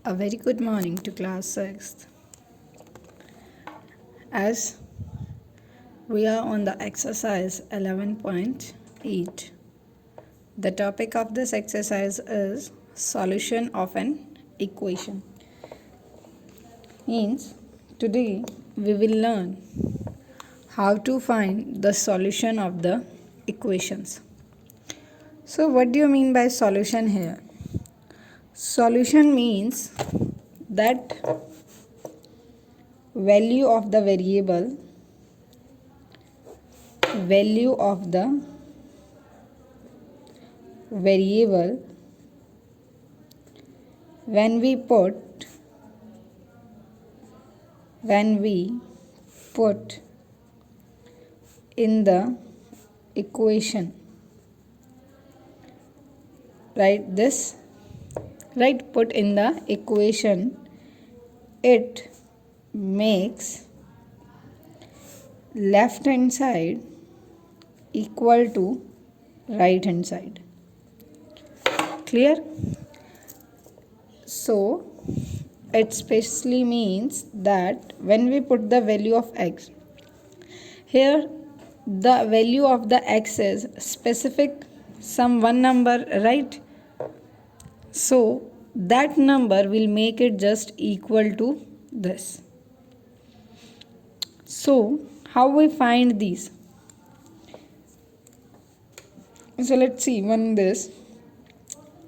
A very good morning to class 6th. As we are on the exercise 11.8, the topic of this exercise is solution of an equation. Means today we will learn how to find the solution of the equations. So what do you mean by solution here? Solution means that value of the variable when we put in the equation, put in the equation, it makes left hand side equal to right hand side. Clear? So it specially means that when we put the value of x, here the value of the x is specific some one number, right? So that number will make it just equal to this. So how we find these? So let's see one this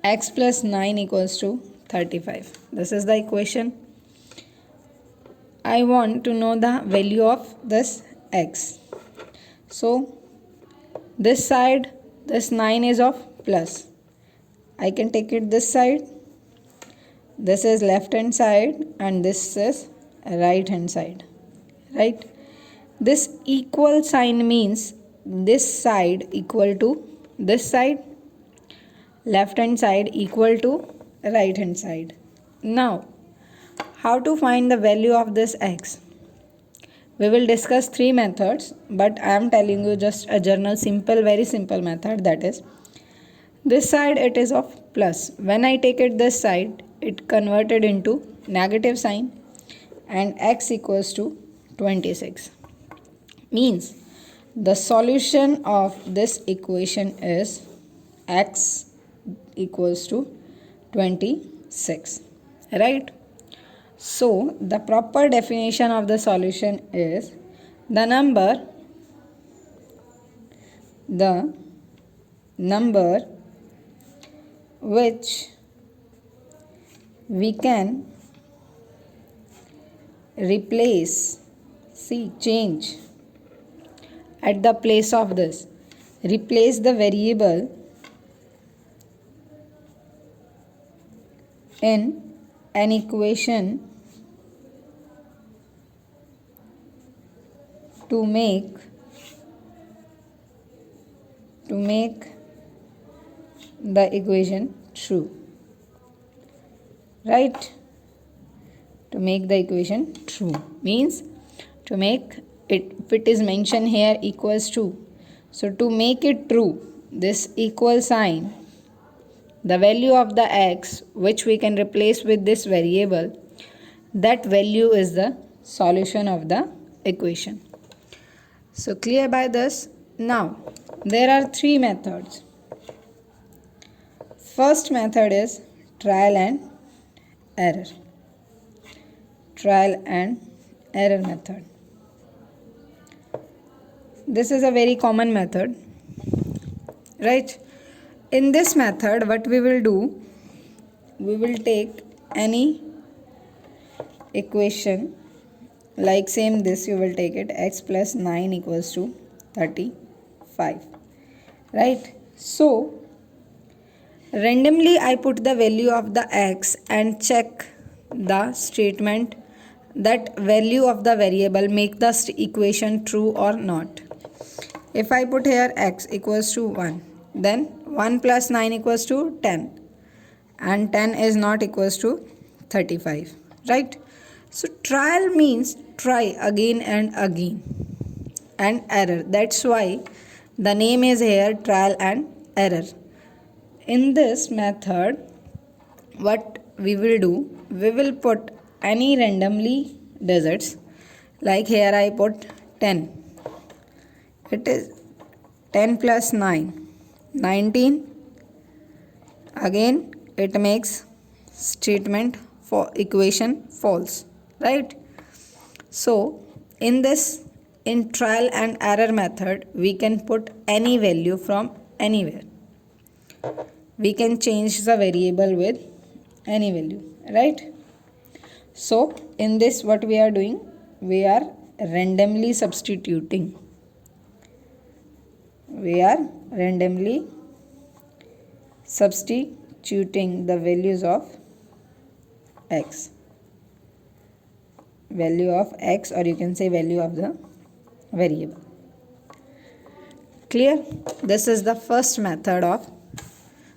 x plus 9 equals to 35. This is the equation. I want to know the value of this x. So this side, this 9 is of plus. I can take it this side. This is left hand side and this is right hand side. Right? This equal sign means this side equal to this side, left hand side equal to right hand side. Now, how to find the value of this x? We will discuss three methods, but I am telling you just a general very simple method, that is this side it is of plus. When I take it this side, it converted into negative sign and x equals to 26. Means the solution of this equation is x equals to 26. Right? So the proper definition of the solution is the number which we can change at the place of this. Replace the variable in an equation to make the equation true. Right? To make the equation true means to make it, if it is mentioned here equals to, so to make it true, this equal sign, the value of the x which we can replace with this variable, that value is the solution of the equation. So clear by this? Now there are three methods. First method is trial and error. Trial and error method. This is a very common method, right? In this method, what we will do, we will take any equation, like same this, you will take it x plus 9 equals to 35. Right? So randomly I put the value of the x and check the statement that value of the variable make the equation true or not. If I put here x equals to 1, then 1 plus 9 equals to 10 and 10 is not equals to 35. Right? So trial means try again and again, and error, that's why the name is here trial and error. In this method, what we will do, we will put any randomly digits. Like here I put 10. It is 10 plus 9, 19. Again it makes statement for equation false, right? So in this, in trial and error method, we can put any value from anywhere. We can change the variable with any value, right? So in this, what we are doing, we are randomly substituting. We are randomly substituting the values of x. Value of x, or you can say value of the variable. Clear? This is the first method of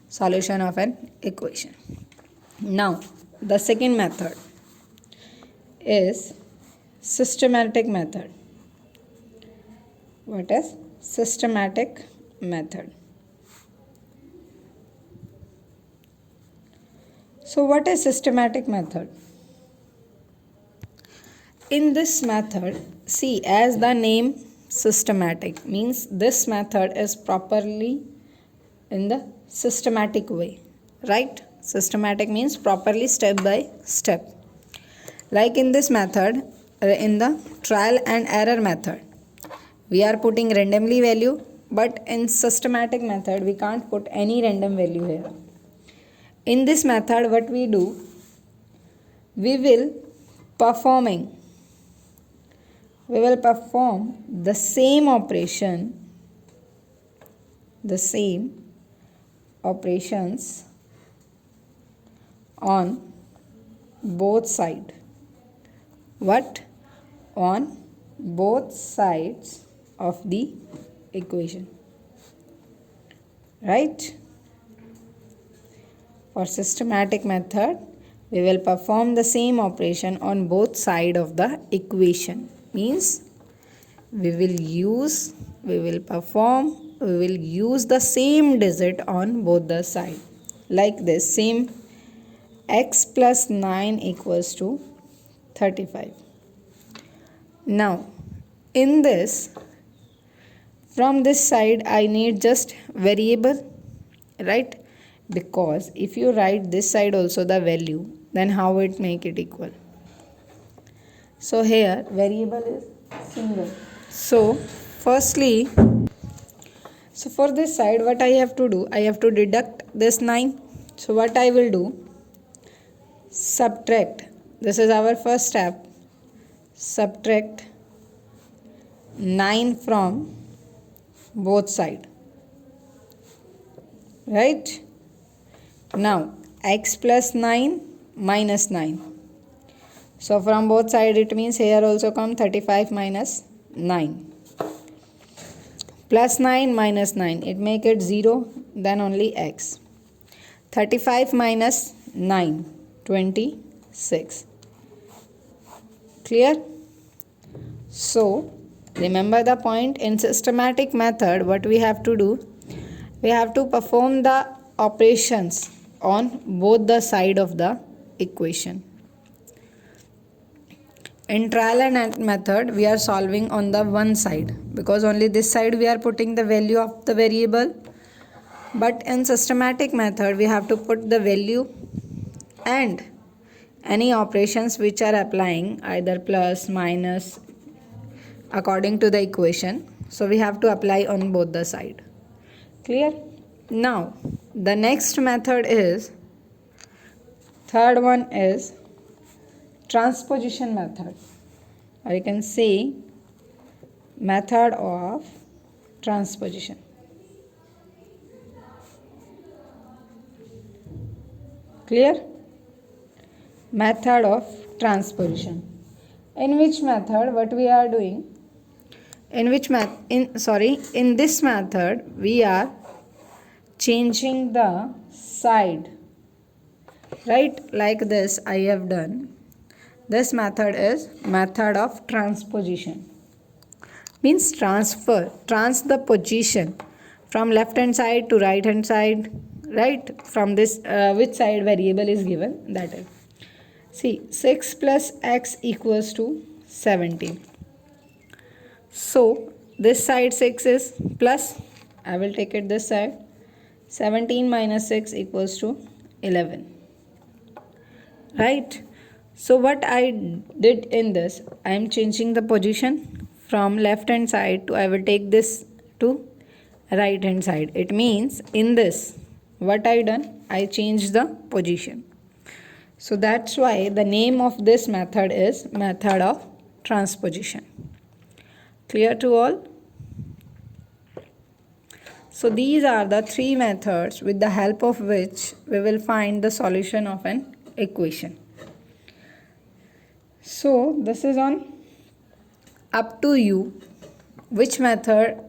solution of an equation. Now, the second method is systematic method. What is systematic method? So what is systematic method? In this method, see, as the name systematic means this method is properly in the systematic way, right? Systematic means properly step by step. Like in this method, in the trial and error method, we are putting randomly value, but in systematic method we can't put any random value here. In this method, what we do, we will perform the same operations on both sides. What? On both sides of the equation, right? For systematic method, we will perform the same operation on both sides of the equation. Means we will use the same digit on both the sides. Like this, same x plus 9 equals to 35. Now, in this, from this side I need just variable, right? Because if you write this side also the value, then how it make it equal? So here variable is single. So firstly, so for this side what I have to do, I have to deduct this 9. So what I will do, subtract, this is our first step, subtract 9 from both sides, right? Now x plus 9 minus 9. So from both sides it means here also come 35 minus 9. Plus 9 minus 9, it make it 0, then only x. 35 minus 9, 26. Clear? So remember the point, in systematic method what we have to do, we have to perform the operations on both the side of the equation. In trial and error method, we are solving on the one side because only this side we are putting the value of the variable. But in systematic method, we have to put the value and any operations which are applying either plus, minus according to the equation. So we have to apply on both the side. Clear? Now, the next method is, third one is transposition method, or you can say method of transposition. Clear? Method of transposition. In which method what we are doing? In this method we are changing the side, right? Like this I have done. This method is method of transposition. Means trans the position from left hand side to right hand side, right? From this which side variable is given, that is. See, 6 plus x equals to 17. So this side 6 is plus, I will take it this side. 17 minus 6 equals to 11. Right? So what I did in this, I am changing the position from left hand side to, I will take this to right hand side. It means in this, what I done, I changed the position. So that's why the name of this method is method of transposition. Clear to all? So these are the three methods with the help of which we will find the solution of an equation. So this is on up to you which method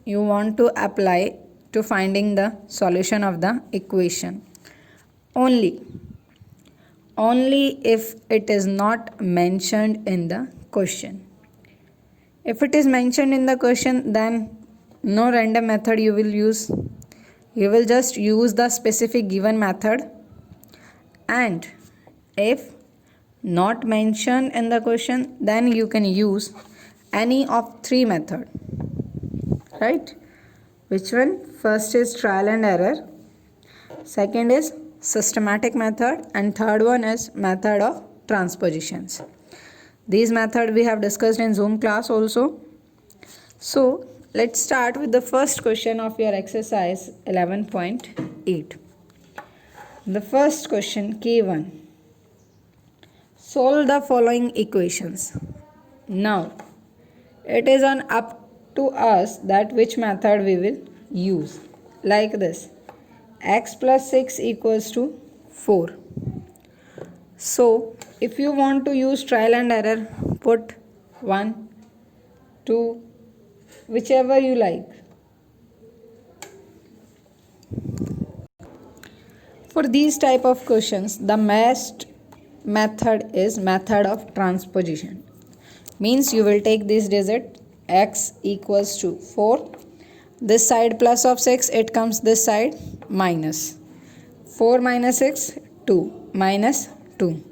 you want to apply to finding the solution of the equation. Only if it is not mentioned in the question. If it is mentioned in the question, then no random method you will use. You will just use the specific given method. And if not mentioned in the question, then you can use any of three method. Right? Which one? First is trial and error. Second is systematic method. And third one is method of transpositions. These methods we have discussed in Zoom class also. So let's start with the first question of your exercise 11.8. The first question, K1. Solve the following equations. Now, it is on up to us that which method we will use. Like this. X plus 6 equals to 4. So, if you want to use trial and error, put 1, 2, whichever you like. For these type of questions, the best method is method of transposition. Means you will take this digit x equals to 4. This side plus of 6, it comes this side minus. 4 minus 6, 2 minus 2.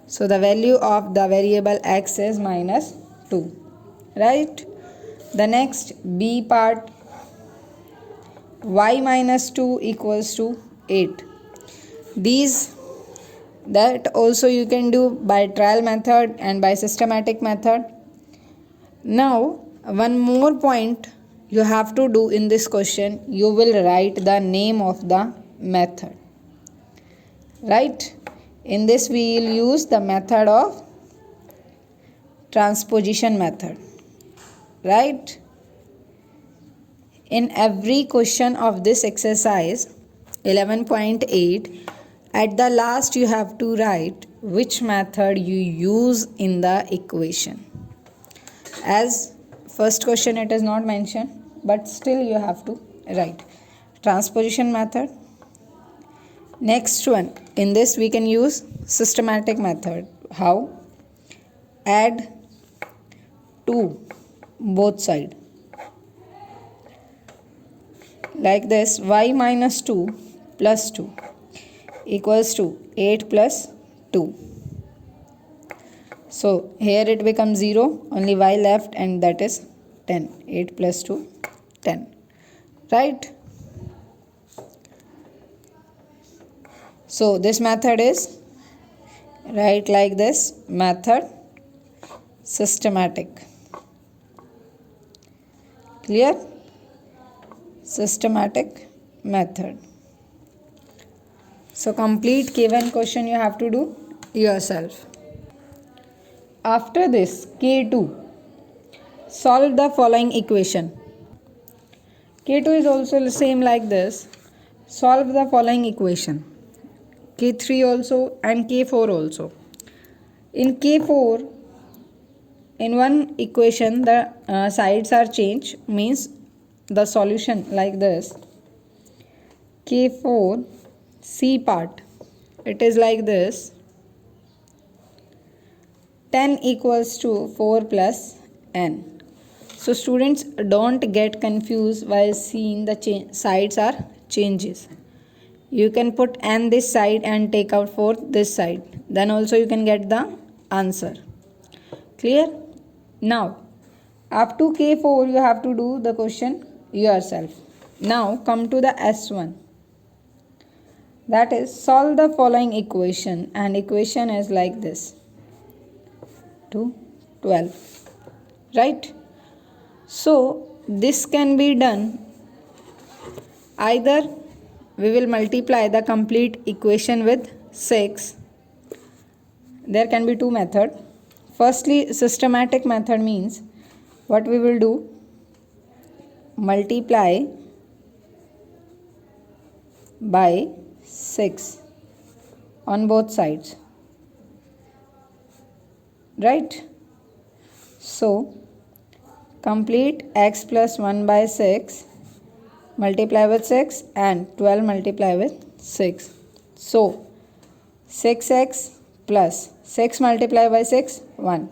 So the value of the variable x is minus 2. Right? The next B part, y minus 2 equals to 8. These that also you can do by trial method and by systematic method. Now one more point you have to do in this question, you will write the name of the method. Right? In this we will use the method of transposition method. Right? In every question of this exercise 11.8, at the last you have to write which method you use in the equation. As first question it is not mentioned, but still you have to write transposition method. Next one, in this we can use systematic method. How? Add 2 both side. Like this, y minus 2 plus 2 equals to 8 plus 2. So here it becomes 0, only y left, and that is 10. 8 plus 2, 10. Right? So this method is, write like this, method systematic. Clear? Systematic method. So complete K1 question you have to do yourself. After this, K2. Solve the following equation. K2 is also the same like this. Solve the following equation. K3 also and K4 also. In K4, in one equation the sides are changed, means the solution like this. K4 C part, it is like this. 10 equals to 4 plus n. So students, don't get confused while seeing the sides are changes. You can put n this side and take out 4 this side. Then also you can get the answer. Clear? Now, up to K4 you have to do the question yourself. Now come to the S1. That is, solve the following equation, and equation is like this. 2, 12. Right? So, this can be done either we will multiply the complete equation with 6. There can be two methods. Firstly, systematic method means what we will do, multiply by 6 on both sides. Right? So, complete x plus 1 by 6 multiply with 6 and 12 multiply with 6. So, 6x plus 6 multiply by 6, 1.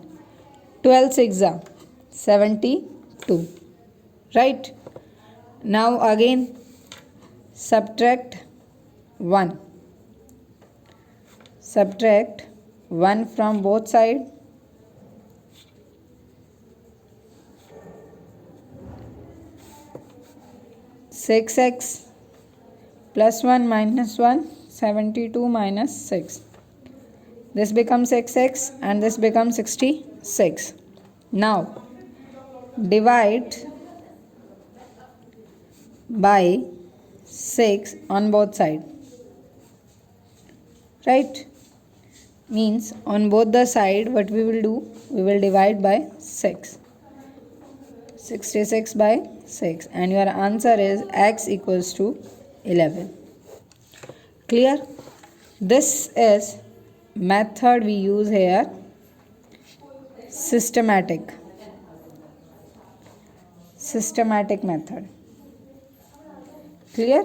12 6 are 72. Right? Now again subtract 1. Subtract 1 from both sides. Six x plus 1 minus 1, 72 minus 6. This becomes 6x and this becomes 66. Now divide by 6 on both sides. Right? Means on both the side what we will do, we will divide by 6. 66 by 6, and your answer is x equals to 11. Clear? This is method we use here, systematic method. Clear?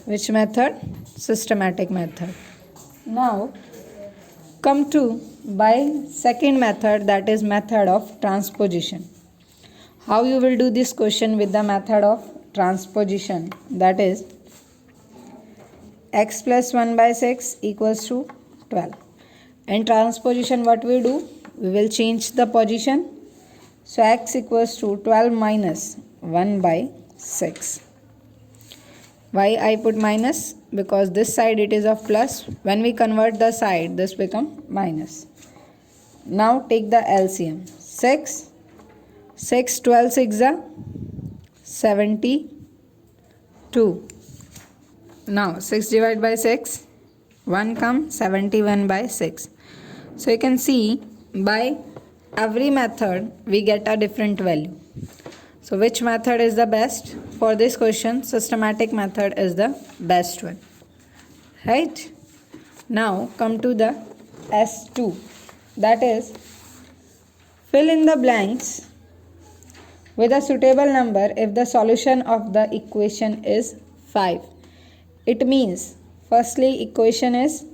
Which method? Systematic method. Now come to by second method, that is method of transposition. How you will do this question with the method of transposition, that is x plus 1 by 6 equals to 12. In transposition what we do, we will change the position. So x equals to 12 minus 1 by 6. Why I put minus? Because this side it is of plus. When we convert the side, this become minus. Now take the LCM. 6 12 6 are 72. Now 6 divided by 6, 1 comes, 71 by 6. So you can see by every method we get a different value. So which method is the best? For this question, systematic method is the best one. Right? Now come to the S2. That is, fill in the blanks with a suitable number if the solution of the equation is 5. It means, firstly equation is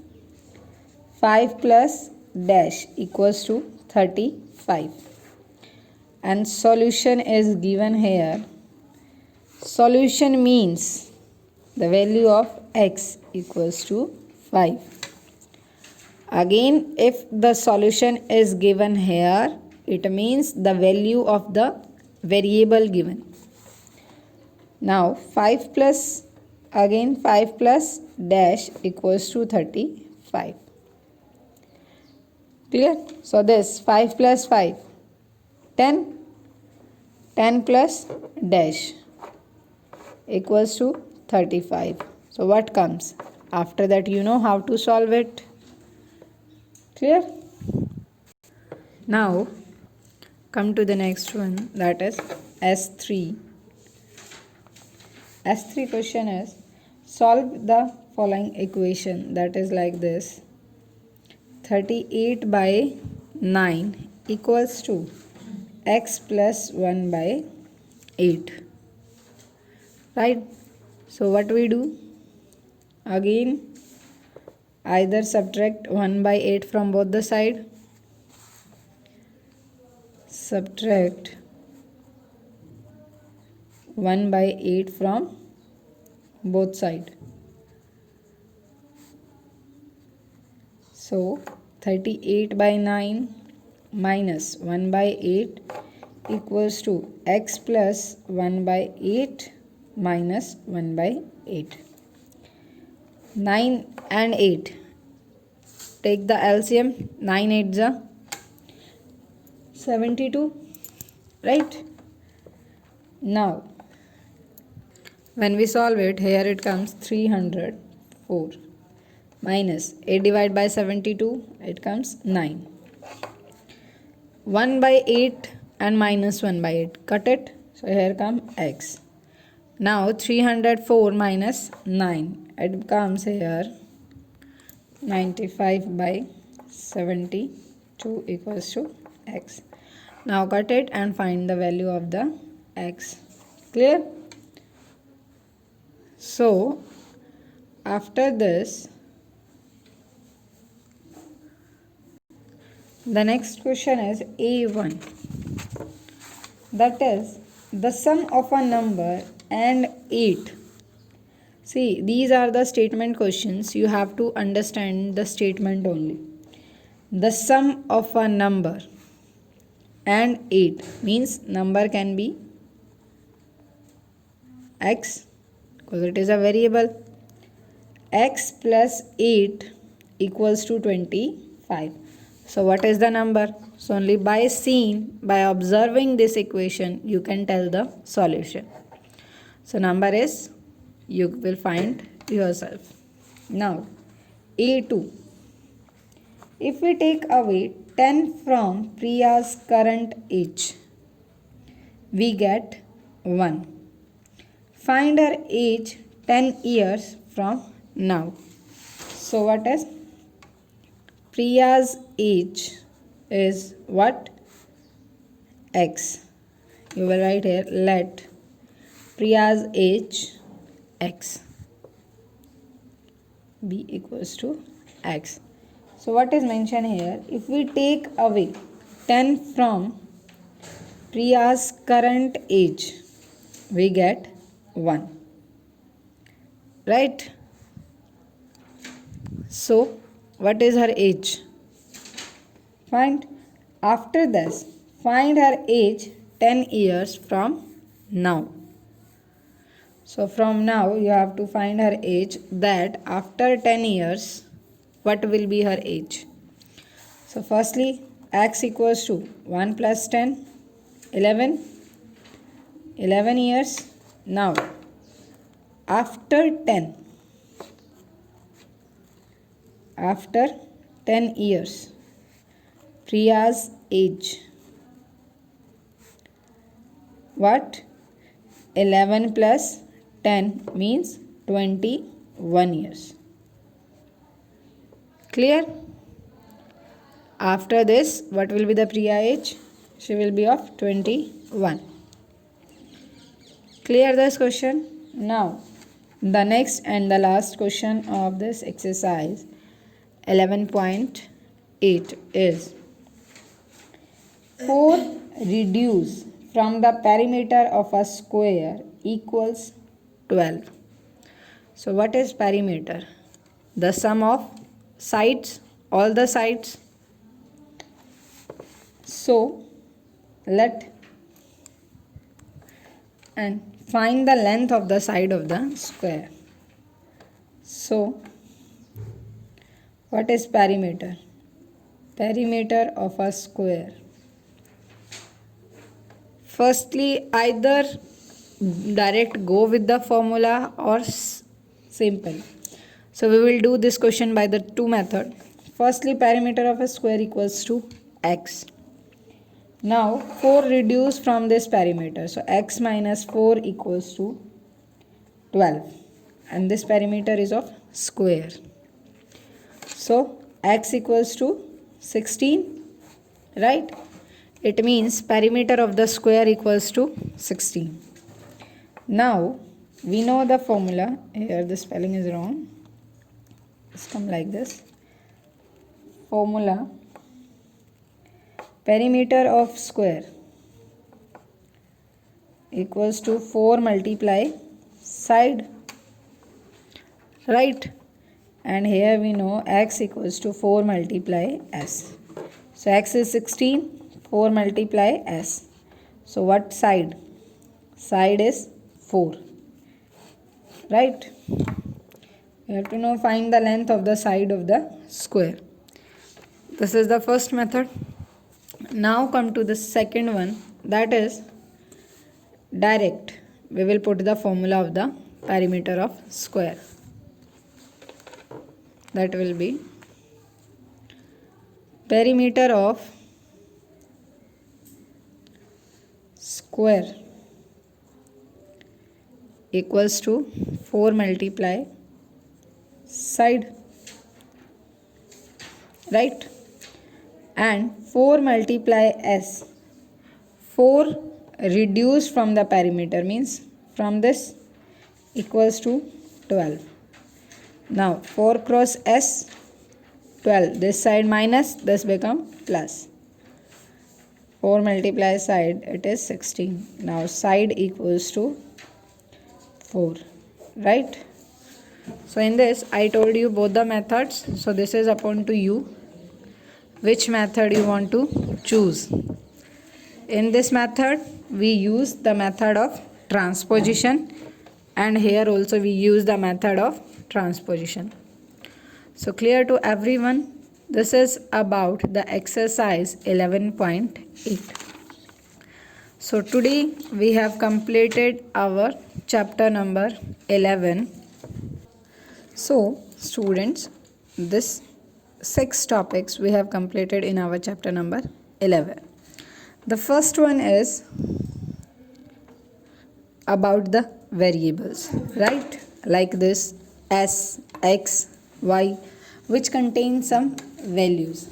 5 plus dash equals to 35. And solution is given here. Solution means the value of x equals to 5. Again, if the solution is given here, it means the value of the variable given. Now 5 plus dash equals to 35. Clear? So this 5 plus 5, 10. 10 plus dash equals to 35. So what comes? After that you know how to solve it. Clear? Now come to the next one, that is S3. S3 question is, solve the following equation, that is like this. 38 by 9 equals to x plus 1 by 8. Right? So what we do? Again, either subtract 1 by 8 from both the side. Subtract 1 by 8 from both side. So 38 by 9 minus 1 by 8 equals to x plus 1 by 8 minus 1 by 8. 9 and 8. Take the LCM. 9 8s are 72. Right? Now, when we solve it, here it comes 304 minus 8 divided by 72, it comes 9. 1 by 8 and minus 1 by 8, cut it. So here come x. Now 304 minus 9, it comes here 95 by 72 equals to x. Now cut it and find the value of the x. Clear? So after this, the next question is A1. That is the sum of a number and 8. See, these are the statement questions. You have to understand the statement only. The sum of a number and 8 means number can be x because it is a variable. X plus 8 equals to 25. So what is the number? So only by observing this equation, you can tell the solution. So number is, you will find yourself. Now A2. If we take away 10 from Priya's current age, we get 1. Find her age 10 years from now. So what is Priya's age is what? X. You will write here, let Priya's age x be equals to x. So what is mentioned here? If we take away 10 from Priya's current age, we get 1. Right? So what is her age? Find. After this, find her age 10 years from now. So from now you have to find her age, that after 10 years what will be her age. So firstly, x equals to 1 plus 10, 11 years. Now after 10 years, Priya's age, what? 11 plus 10 means 21 years. Clear? After this, what will be the Priya age? She will be of 21. Clear this question? Now, the next and the last question of this exercise 11.8 is 4 reduce from the perimeter of a square equals 12. So what is perimeter? The sum of sides, all the sides. So let and find the length of the side of the square. So what is perimeter? Perimeter of a square. Firstly, either direct go with the formula or simple. So we will do this question by the two method. Firstly, perimeter of a square equals to x. Now 4 reduce from this perimeter. So x minus 4 equals to 12. And this perimeter is of square. So x equals to 16. Right? It means perimeter of the square equals to 16. Now we know the formula. Here the spelling is wrong. It's come like this. Formula. Perimeter of square equals to 4 multiply side. right? And here we know x equals to 4 multiply s. So x is 16, 4 multiply s. So what side? Side is 4, right? You have to know find the length of the side of the square. This is the first method. Now come to the second one, that is direct. We will put the formula of the perimeter of square. That will be perimeter of square equals to 4 multiply side, right? And 4 multiply s. 4 reduced from the perimeter means from this equals to 12. Now 4 cross s, 12. This side minus, this become plus. 4 multiply side, it is 16. Now side equals to 4, right? So in this I told you both the methods. So this is upon to you which method you want to choose. In this method we use the method of transposition, and here also we use the method of transposition. So clear to everyone? This is about the exercise 11.8. So today we have completed our chapter number 11. So students, this 6 topics we have completed in our chapter number 11. The first one is about the variables, right? Like this s, x, y, which contain some values.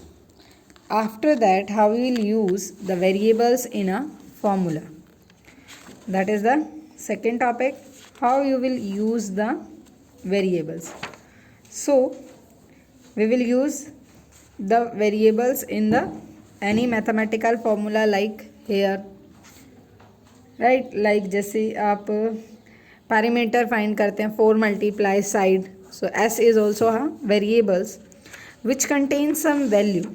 After that, how we will use the variables in a formula. That is the second topic, how you will use the variables. So we will use the variables in the any mathematical formula like here, right? Like जैसे आप perimeter find करते हैं 4 multiply side. So s is also a variables which contains some value.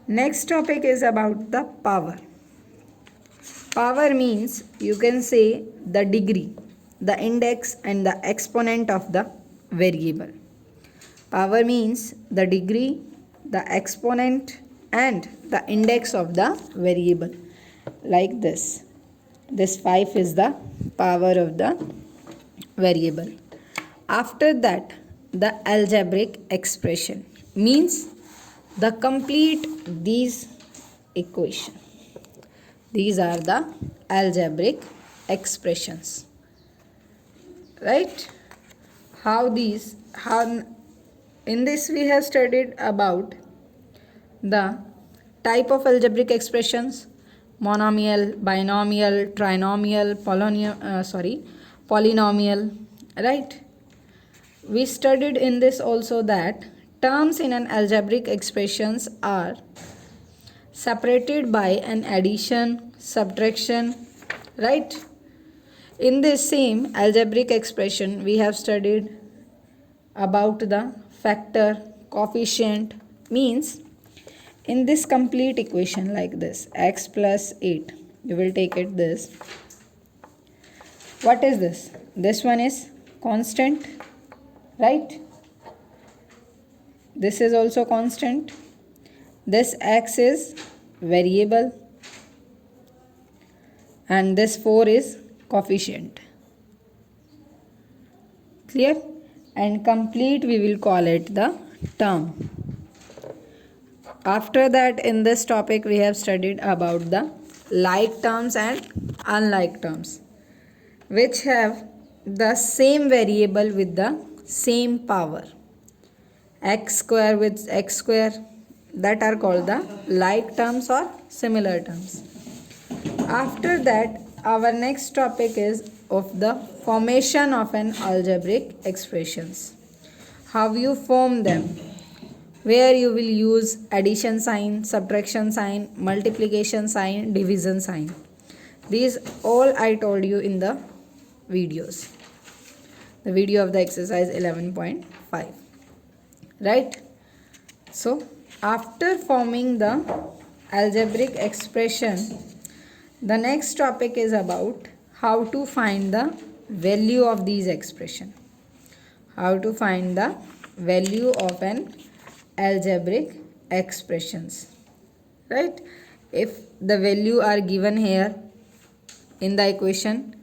Next topic is about the power. Power means you can say the degree, the index and the exponent of the variable. Power means the degree, the exponent and the index of the variable. Like this. This 5 is the power of the variable. After that, the algebraic expression means the complete these equation. These are the algebraic expressions, right? How in this we have studied about the type of algebraic expressions: monomial, binomial, trinomial, polynomial, right? We studied in this also that terms in an algebraic expressions are separated by an addition, subtraction, right? In this same algebraic expression we have studied about the factor, coefficient, means in this complete equation like this x plus 8, you will take it this. What is this? This one is constant, right? This is also constant. This x is variable and this 4 is coefficient. Clear? And complete we will call it the term. After that, in this topic we have studied about the like terms and unlike terms, which have the same variable with the same power. X square with x square, that are called the like terms or similar terms. After that, our next topic is of the formation of an algebraic expressions. How you form them, where you will use addition sign, subtraction sign, multiplication sign, division sign. These all I told you in the videos. the video of the exercise 11.5. Right? So after forming the algebraic expression, the next topic is about how to find the value of these expression. How to find the value of an algebraic expressions. Right? If the value are given here in the equation,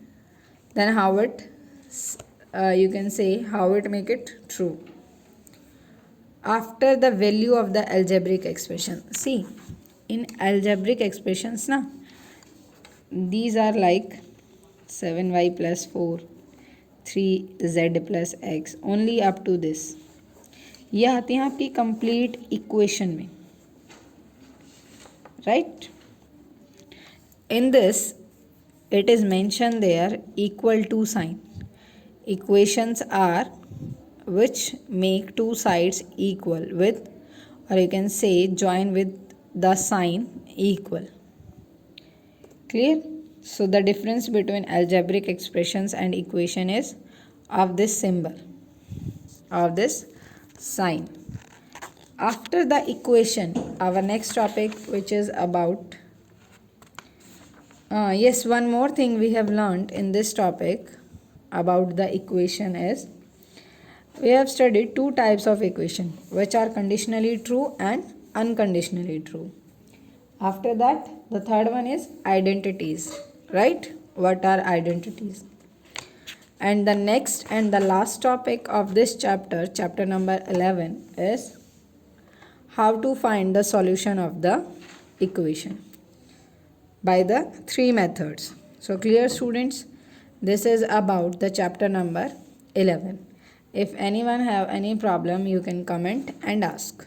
then how it you can say how it make it true. After the value of the algebraic expression, see, in algebraic expressions na, these are like 7y plus 4, 3z plus x, only up to this. ये आती हैं आपकी complete equation में. Right? In this, it is mentioned there equal to sign. Equations are which make two sides equal with, or you can say join with the sign equal. Clear? So the difference between algebraic expressions and equation is of this symbol, of this sign. After the equation, our next topic, which is about yes, one more thing we have learned in this topic about the equation is, we have studied two types of equation, which are conditionally true and unconditionally true. After that, the third one is identities. Right? What are identities? And the next and the last topic of this chapter, chapter number 11, is how to find the solution of the equation by the three methods. So clear, students? This is about the chapter number 11. If anyone have any problem, you can comment and ask.